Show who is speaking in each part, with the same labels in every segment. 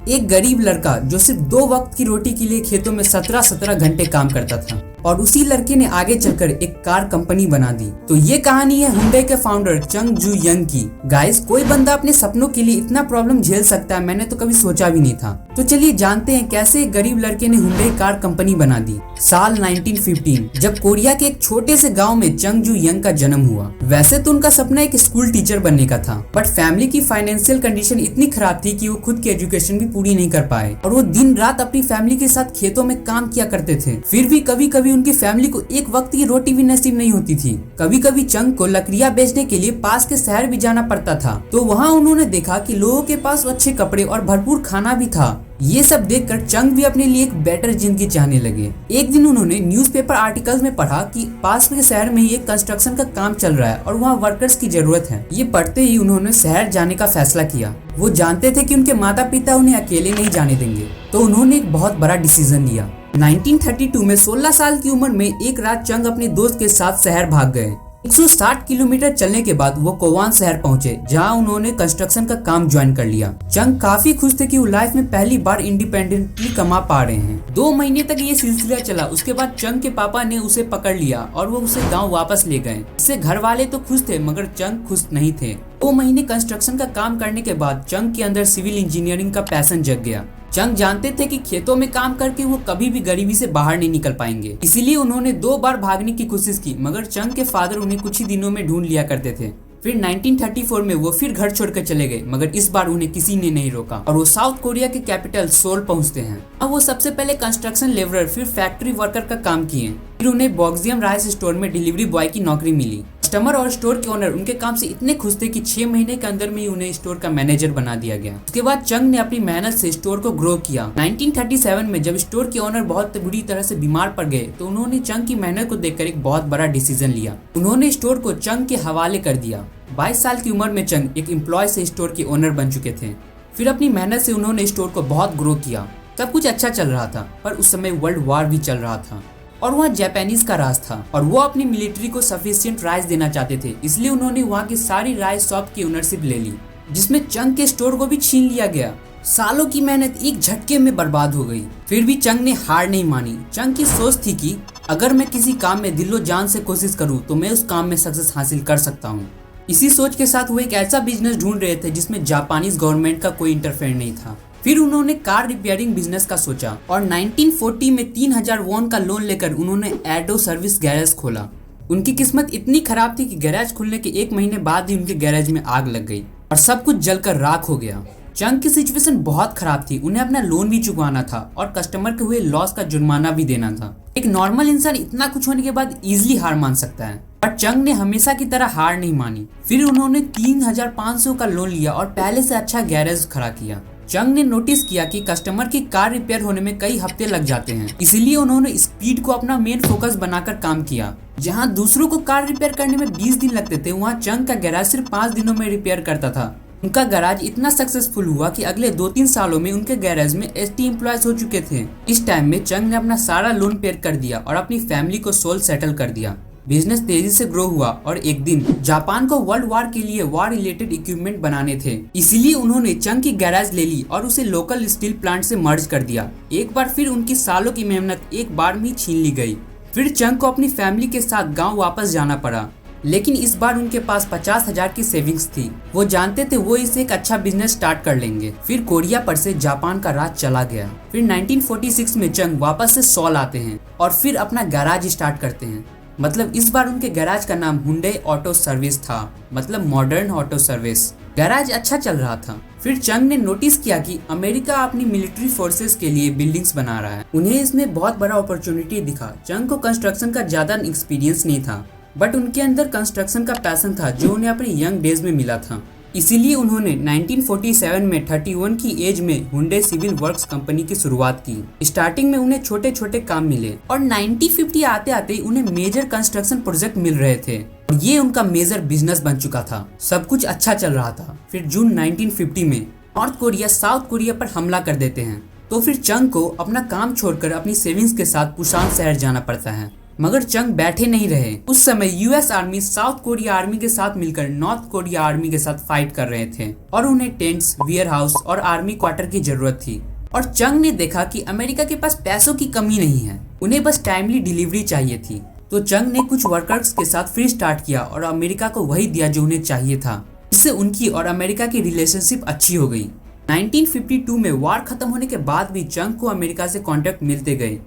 Speaker 1: एक गरीब लड़का जो सिर्फ 2 वक्त की रोटी के लिए खेतों में 17-17 घंटे काम करता था और उसी लड़के ने आगे चलकर एक कार कंपनी बना दी। तो ये कहानी है हुंडई के फाउंडर चंग जू यंग की। गाइस, कोई बंदा अपने सपनों के लिए इतना प्रॉब्लम झेल सकता है, मैंने तो कभी सोचा भी नहीं था। तो चलिए जानते हैं कैसे एक गरीब लड़के ने हुंडई कार कंपनी बना दी। साल 1915 जब कोरिया के एक छोटे से गाँव में चंग जू यंग का जन्म हुआ। वैसे तो उनका सपना एक स्कूल टीचर बनने का था, बट फैमिली की फाइनेंशियल कंडीशन इतनी खराब थी कि वो खुद की एजुकेशन भी पूरी नहीं कर पाए और वो दिन रात अपनी फैमिली के साथ खेतों में काम किया करते थे। फिर भी कभी कभी उनकी फैमिली को एक वक्त की रोटी भी नसीब नहीं होती थी। कभी कभी चंग को लकड़ियां बेचने के लिए पास के शहर भी जाना पड़ता था। तो वहाँ उन्होंने देखा कि लोगों के पास अच्छे कपड़े और भरपूर खाना भी था। ये सब देखकर चंग भी अपने लिए एक बेटर जिंदगी चाहने लगे। एक दिन उन्होंने न्यूज़पेपर आर्टिकल्स में पढ़ा कि पास के शहर में ही एक कंस्ट्रक्शन का काम चल रहा है और वहाँ वर्कर्स की जरूरत है। ये पढ़ते ही उन्होंने शहर जाने का फैसला किया। वो जानते थे कि उनके माता पिता उन्हें अकेले नहीं जाने देंगे, तो उन्होंने एक बहुत बड़ा डिसीजन लिया। 1932 में 16 साल की उम्र में एक रात चंग अपने दोस्त के साथ शहर भाग गए। 160 किलोमीटर चलने के बाद वो कोवान शहर पहुंचे, जहां उन्होंने कंस्ट्रक्शन का काम ज्वाइन कर लिया। चंग काफी खुश थे कि वो लाइफ में पहली बार इंडिपेंडेंटली कमा पा रहे हैं। 2 महीने तक ये सिलसिला चला। उसके बाद चंग के पापा ने उसे पकड़ लिया और वो उसे गांव वापस ले गए। इससे घर वाले तो खुश थे, मगर चंग खुश नहीं थे। 2 महीने कंस्ट्रक्शन का काम करने के बाद चंग के अंदर सिविल इंजीनियरिंग का पैशन जग गया। चंग जानते थे कि खेतों में काम करके वो कभी भी गरीबी से बाहर नहीं निकल पाएंगे, इसीलिए उन्होंने 2 बार भागने की कोशिश की, मगर चंग के फादर उन्हें कुछ ही दिनों में ढूंढ लिया करते थे। फिर 1934 में वो फिर घर छोड़कर चले गए, मगर इस बार उन्हें किसी ने नहीं रोका और वो साउथ कोरिया के कैपिटल सोल पहुंचते हैं। अब वो सबसे पहले कंस्ट्रक्शन लेबरर फिर फैक्ट्री वर्कर का काम किए। फिर उन्हें बॉक्सियम राइस स्टोर में डिलीवरी बॉय की नौकरी मिली। कस्टमर और स्टोर के ओनर उनके काम से इतने खुश थे कि 6 महीने के अंदर में ही उन्हें स्टोर का मैनेजर बना दिया गया। उसके बाद चंग ने अपनी मेहनत से स्टोर को ग्रो किया। 1937 में जब स्टोर के ओनर बहुत बुरी तरह से बीमार पड़ गए, तो उन्होंने चंग की मेहनत को देखकर एक बहुत बड़ा डिसीजन लिया। उन्होंने स्टोर को चंग के हवाले कर दिया। 22 साल की उम्र में चंग एक एम्प्लॉय से स्टोर के ओनर बन चुके थे। फिर अपनी मेहनत से उन्होंने स्टोर को बहुत ग्रो किया। सब कुछ अच्छा चल रहा था, पर उस समय वर्ल्ड वॉर भी चल रहा था और वहाँ जापानीज का राज था और वो अपनी मिलिट्री को सफिशिएंट राइस देना चाहते थे। इसलिए उन्होंने वहाँ की सारी राइस शॉप की ओनरशिप ले ली, जिसमें चंग के स्टोर को भी छीन लिया गया। सालों की मेहनत एक झटके में बर्बाद हो गई। फिर भी चंग ने हार नहीं मानी। चंग की सोच थी कि अगर मैं किसी काम में दिलो जान से कोशिश करूँ तो मैं उस काम में सक्सेस हासिल कर सकता हूँ। इसी सोच के साथ वो एक ऐसा बिजनेस ढूंढ रहे थे जिसमें जापानीज गवर्नमेंट का कोई इंटरफेयर नहीं था। फिर उन्होंने कार रिपेयरिंग बिजनेस का सोचा और 1940 में 3000 वॉन का लोन लेकर उन्होंने एडो सर्विस गैरेज खोला। उनकी किस्मत इतनी खराब थी कि गैरेज खुलने के 1 महीने बाद ही उनके गैरेज में आग लग गई और सब कुछ जलकर राख हो गया। चंग की सिचुएशन बहुत खराब थी। उन्हें अपना लोन भी चुकाना था और कस्टमर के हुए लॉस का जुर्माना भी देना था। एक नॉर्मल इंसान इतना कुछ होने के बाद इजीली हार मान सकता है, पर चंग ने हमेशा की तरह हार नहीं मानी। फिर उन्होंने 3500 का लोन लिया और पहले से अच्छा गैरेज खड़ा किया। चंग ने नोटिस किया कि कस्टमर की कार रिपेयर होने में कई हफ्ते लग जाते हैं, इसलिए उन्होंने स्पीड को अपना मेन फोकस बनाकर काम किया। जहां दूसरों को कार रिपेयर करने में 20 दिन लगते थे, वहां चंग का गैराज सिर्फ 5 दिनों में रिपेयर करता था। उनका गैराज इतना सक्सेसफुल हुआ कि अगले 2-3 सालों में उनके गैराज में 80 एम्प्लॉयज हो चुके थे। इस टाइम में चंग ने अपना सारा लोन पे कर दिया और अपनी फैमिली को सोल सेटल कर दिया। बिजनेस तेजी से ग्रो हुआ और एक दिन जापान को वर्ल्ड वॉर के लिए वॉर रिलेटेड इक्विपमेंट बनाने थे, इसीलिए उन्होंने चंग की गैराज ले ली और उसे लोकल स्टील प्लांट से मर्ज कर दिया। एक बार फिर उनकी सालों की मेहनत एक बार में छीन ली गई। फिर चंग को अपनी फैमिली के साथ गाँव वापस जाना पड़ा, लेकिन इस बार उनके पास 50,000 की सेविंग्स थी। वो जानते थे वो इसे एक अच्छा बिजनेस स्टार्ट कर लेंगे। फिर कोरिया पर से जापान का राज चला गया। फिर 1946 में चंग वापस से सॉल आते हैं और फिर अपना गैराज स्टार्ट करते हैं। मतलब इस बार उनके गैराज का नाम हुंडई ऑटो सर्विस था, मतलब मॉडर्न ऑटो सर्विस। गैराज अच्छा चल रहा था। फिर चंग ने नोटिस किया कि अमेरिका अपनी मिलिट्री फोर्सेस के लिए बिल्डिंग्स बना रहा है। उन्हें इसमें बहुत बड़ा अपॉर्चुनिटी दिखा। चंग को कंस्ट्रक्शन का ज्यादा एक्सपीरियंस नहीं था, बट उनके अंदर कंस्ट्रक्शन का पैशन था जो उन्हें अपने यंग डेज में मिला था। इसीलिए उन्होंने 1947 में 31 की एज में हुंडई सिविल वर्क्स कंपनी की शुरुआत की। स्टार्टिंग में उन्हें छोटे छोटे काम मिले और 1950 आते आते उन्हें मेजर कंस्ट्रक्शन प्रोजेक्ट मिल रहे थे और ये उनका मेजर बिजनेस बन चुका था। सब कुछ अच्छा चल रहा था। फिर जून 1950 में नॉर्थ कोरिया साउथ कोरिया पर हमला कर देते हैं तो फिर चंग को अपना काम छोड़कर अपनी सेविंग्स के साथ पुसान शहर जाना पड़ता है। मगर चंग बैठे नहीं रहे। उस समय US army south Korea army के साथ मिलकर नॉर्थ कोरिया आर्मी के साथ फाइट कर रहे थे और उन्हें टेंट्स, वेयर हाउस और आर्मी क्वार्टर की जरूरत थी। और चंग ने देखा कि अमेरिका के पास पैसों की कमी नहीं है, उन्हें बस टाइमली डिलीवरी चाहिए थी। तो चंग ने कुछ वर्कर्स के साथ फिर स्टार्ट किया और अमेरिका को वही दिया जो उन्हें चाहिए था। इससे उनकी और अमेरिका की रिलेशनशिप अच्छी हो गई। 1952 में वार खत्म होने के बाद भी चंग को अमेरिका से कॉन्ट्रैक्ट मिलते गए।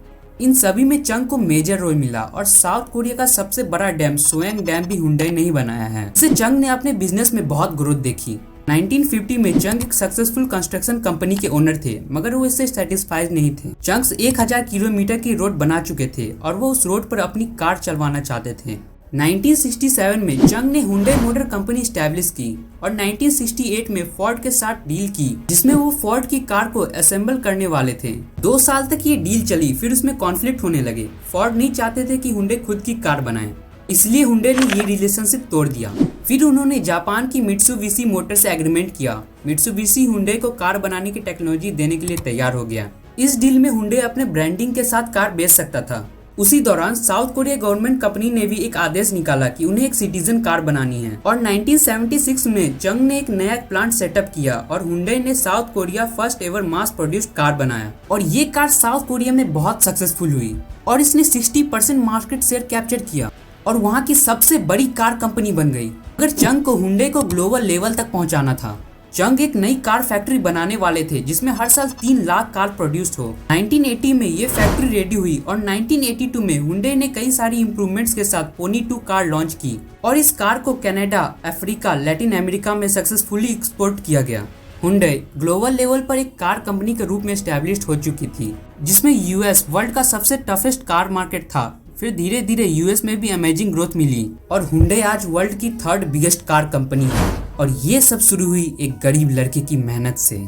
Speaker 1: इन सभी में चंग को मेजर रोल मिला और साउथ कोरिया का सबसे बड़ा डैम सोयांग डैम भी हुंडई ने ही बनाया है। इससे चंग ने अपने बिजनेस में बहुत ग्रोथ देखी। 1950 में चंग एक सक्सेसफुल कंस्ट्रक्शन कंपनी के ओनर थे, मगर वो इससे सेटिस्फाइड नहीं थे। चंग 1000 किलोमीटर की रोड बना चुके थे और वो उस रोड पर अपनी कार चलवाना चाहते थे। 1967 में चंग ने हुंडई मोटर कंपनी स्टैब्लिश की और 1968 में फोर्ड के साथ डील की, जिसमें वो फोर्ड की कार को असेंबल करने वाले थे। 2 साल तक ये डील चली, फिर उसमें कॉन्फ्लिक्ट होने लगे। फोर्ड नहीं चाहते थे कि हुंडई खुद की कार बनाए, इसलिए हुंडई ने ये रिलेशनशिप तोड़ दिया। फिर उन्होंने जापान की मित्सुबिशी मोटर से एग्रीमेंट किया। मित्सुबिशी हुंडई को कार बनाने की टेक्नोलॉजी देने के लिए तैयार हो गया। इस डील में हुंडई अपने ब्रांडिंग के साथ कार बेच सकता था। उसी दौरान साउथ कोरिया गवर्नमेंट कंपनी ने भी एक आदेश निकाला कि उन्हें एक सिटीजन कार बनानी है और 1976 में चंग ने एक नया प्लांट सेटअप किया और हुंडई ने south Korea first ever mass produced car बनाया और ये कार साउथ कोरिया में बहुत सक्सेसफुल हुई और इसने 60% मार्केट शेयर कैप्चर किया और वहाँ की सबसे बड़ी कार कंपनी बन गई। अगर चंग को हुंडई को ग्लोबल लेवल तक पहुँचाना था, चंग एक नई कार फैक्ट्री बनाने वाले थे जिसमें हर साल 3 लाख कार प्रोड्यूस्ड हो। 1980 में ये फैक्ट्री रेडी हुई और 1982 में हुंडई ने कई सारी इंप्रूवमेंट्स के साथ पोनी 2 कार लॉन्च की और इस कार को कनाडा, अफ्रीका, लैटिन अमेरिका में सक्सेसफुली एक्सपोर्ट किया गया। हुंडई ग्लोबल लेवल पर एक कार कंपनी के रूप में एस्टैब्लिश्ड हो चुकी थी, जिसमें यूएस वर्ल्ड का सबसे टफेस्ट कार मार्केट था। फिर धीरे धीरे यूएस में भी अमेजिंग ग्रोथ मिली और हुंडई आज वर्ल्ड की 3rd बिगेस्ट कार कंपनी है। और ये सब शुरू हुई एक गरीब लड़के की मेहनत से।